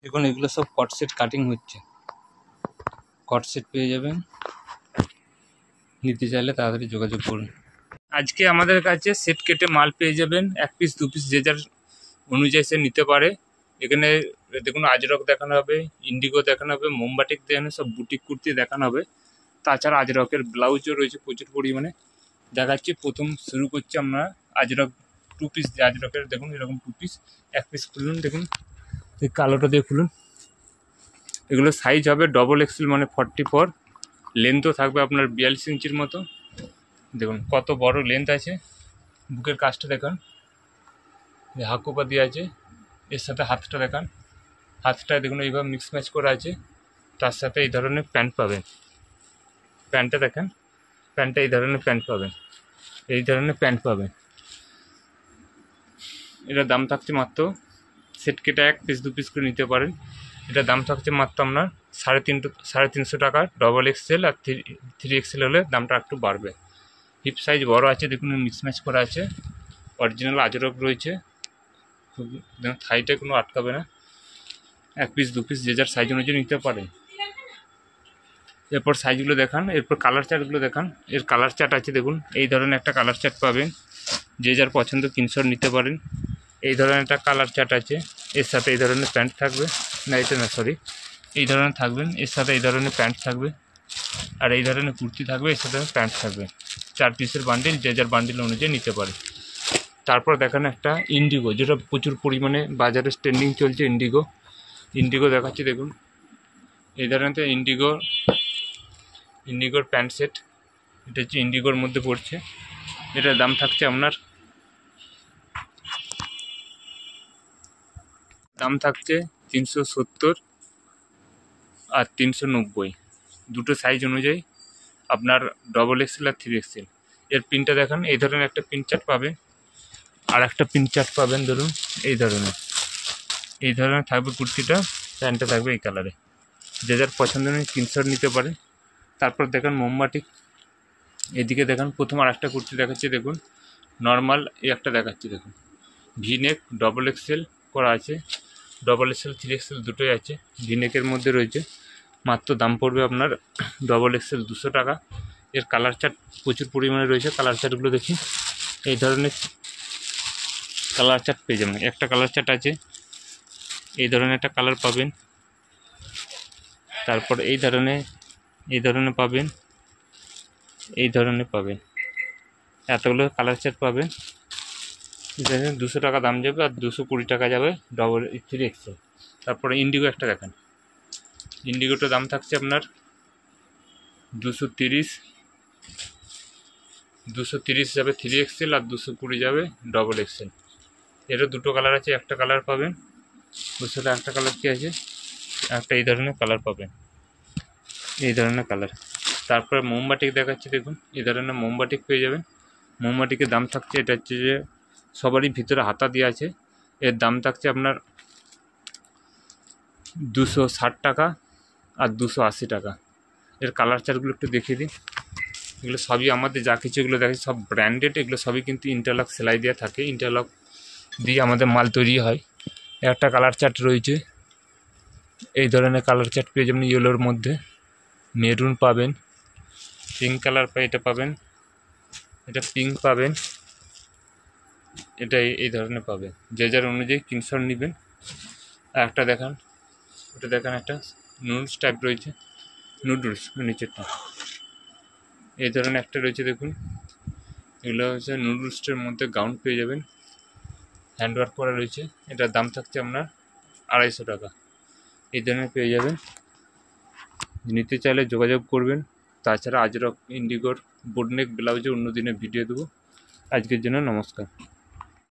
দেখুন এগুলো সব কট সেট কাটিং হচ্ছে, কট সেট পেয়ে যাবেন। নিতে চাইলে তাড়াতাড়ি যোগাযোগ করুন। আজকে আমাদের কাছে সেট কেটে মাল পেয়ে যাবেন, 1 পিস 2 পিস যে যার অনুযায়ী সে নিতে পারে। এখানে দেখুন আজরক দেখানো হবে, ইন্ডিগো দেখানো হবে, মোমবাটিক দেখানো, সব বুটিক কুর্তি দেখানো হবে। তাছাড়া আজরকের ব্লাউজও রয়েছে প্রচুর পরিমাণে দেখাচ্ছি। প্রথম শুরু করছি আমরা আজরক 2 পিস, আজরকের দেখুন এরকম 2 পিস। 1 পিস খুলুন, দেখুন এই কালোটা দিয়ে খুলুন। এগুলো সাইজ হবে ডবল এক্সেল মানে 44, লেন্থও থাকবে আপনার 42 ইঞ্চির মতো। দেখুন কত বড় লেন্থ আছে, বুকের কাজটা দেখান, হাকুপা দিয়ে আছে, এর সাথে হাতটা দেখান, হাতটা দেখুন এইভাবে মিক্স ম্যাচ করা আছে। তার সাথে এই ধরনের প্যান্ট পাবেন, প্যান্টটা দেখেন, প্যান্টটা এই ধরনের প্যান্ট পাবেন, এই ধরনের প্যান্ট পাবেন। এটার দাম থাকছে মাত্র, সেট কেটে 1 পিস 2 পিস করে নিতে পারেন। এটার দাম থাকছে মাত্র আপনার 350 টাকা। ডবল এক্সেল আর 3 এক্সেল হলে দামটা একটু বাড়বে। হিপ সাইজ বড় আছে, দেখুন মিক্স ম্যাচ করা আছে, অরিজিনাল আজরক রয়েছে, থাইটা কোনো আটকাবে না। 1 পিস 2 পিস যে যার সাইজ অনুযায়ী নিতে পারেন। এরপর সাইজগুলো দেখান, এরপর কালার চার্টগুলো দেখান। এর কালার চার্ট আছে দেখুন, এই ধরনের একটা কালার চার্ট পাবেন, যে যার পছন্দ স্ক্রিনশট নিতে পারেন। এই ধরনের একটা কালার চার্ট আছে, এর সাথে এই ধরনের প্যান্ট থাকবে, না এটা না সরি, এই ধরনের থাকবেন, এর সাথে এই ধরনের প্যান্ট থাকবে, আর এই ধরনের কুর্তি থাকবে, এর সাথে প্যান্ট থাকবে। 4 পিসের বান্ডিল, যে যার বান্ডিল অনুযায়ী নিতে পারে। তারপর দেখান একটা ইন্ডিগো, যেটা প্রচুর পরিমাণে বাজারে ট্রেন্ডিং চলছে। ইন্ডিগো দেখাচ্ছি দেখুন, এই ধরনের ইন্ডিগোর প্যান্ট সেট, এটা হচ্ছে ইন্ডিগোর মধ্যে পড়ছে। এটার দাম থাকছে আপনার, দাম থাকছে 370 আর 390, দুটো সাইজ অনুযায়ী আপনার ডবল এক্সেল আর 3 এক্সেল। এর প্রিন্টটা দেখান, এই ধরনের একটা প্রিন্ট চার্ট পাবেন, আর একটা প্রিন্ট চার্ট পাবেন ধরুন এই ধরনের থাকবে কুর্তিটা, প্যান্টটা থাকবে এই কালারে। যে যার পছন্দ নেই স্ক্রিনশট নিতে পারে। তারপর দেখান মোমবাটিক, এদিকে দেখান প্রথম আর একটা কুর্তি দেখাচ্ছি দেখুন, নর্মাল এই একটা দেখাচ্ছি দেখুন, ভিনেক ডবল এক্সেল করা আছে, ডবল এক্সেল 3 এক্সেল দুটোই আছে, ভিনেকের মধ্যে রয়েছে। মাত্র দাম পড়বে আপনার ডবল এক্সেল 200 টাকা। এর কালার চার্ট প্রচুর পরিমাণে রয়েছে, কালার চার্টগুলো দেখি। এই ধরনের কালার চার্ট পেয়ে যাবেন, একটা কালার চার্ট আছে, এই ধরনের একটা কালার পাবেন। তারপর এই ধরনের পাবেন, এই ধরনের পাবেন, এতগুলো কালার চার্ট পাবেন। 200 টাকা দাম যাবে, আর 220 টাকা যাবে ডবল 3 এক্সেল। তারপরে ইন্ডিগো একটা দেখেন, ইন্ডিগোটার দাম থাকছে আপনার 230 যাবে 3 এক্সেল, আর 220 যাবে ডবল এক্সেল। এরও দুটো কালার আছে, একটা কালার পাবেন, ওর সাথে একটা কালার কি আছে, একটা এই ধরনের কালার পাবেন, এই ধরনের কালার। তারপরে মোমবাটিক দেখাচ্ছি দেখুন, এই ধরনের মোমবাটিক পেয়ে যাবেন। মোমবাটিকের দাম থাকছে, এটা হচ্ছে যে সবারই ভিতরে হাতা দিয়ে আছে, এর দাম থাকছে আপনার 260 টাকা আর 280 টাকা। এর কালার চার্টগুলো একটু দেখিয়ে দিই। এগুলো সবই আমাদের যা কিছু এগুলো দেখে সব ব্র্যান্ডেড, এগুলো সবই কিন্তু ইন্টারলক সেলাই দেওয়া থাকে, ইন্টারলক দিয়ে আমাদের মাল তৈরি হয়। একটা কালার চার্ট রয়েছে, এই ধরনের কালার চার্ট পেয়ে যাবেন, ইয়েলোর মধ্যে মেরুন পাবেন, পিঙ্ক কালার এটা পাবেন, এটা পিঙ্ক পাবেন, এটা এই ধরনের পাবেন, যে যার অনুযায়ী স্ক্রিনশট নেবেন। আর একটা দেখান, ওটা দেখান, একটা নুডলস টাইপ রয়েছে, নুডলস নিচেরটা এই ধরনের একটা রয়েছে দেখুন। এগুলো হচ্ছে নুডলসটার মধ্যে গাউন পেয়ে যাবেন, হ্যান্ডওয়ার্ক করা রয়েছে। এটার দাম থাকছে আপনার 250 টাকা। এই ধরনের পেয়ে যাবেন, নিতে চাইলে যোগাযোগ করবেন। তাছাড়া আজরক ইন্ডিগোর বোটনেক ব্লাউজে অন্য দিনে ভিডিও দেবো। আজকের জন্য নমস্কার।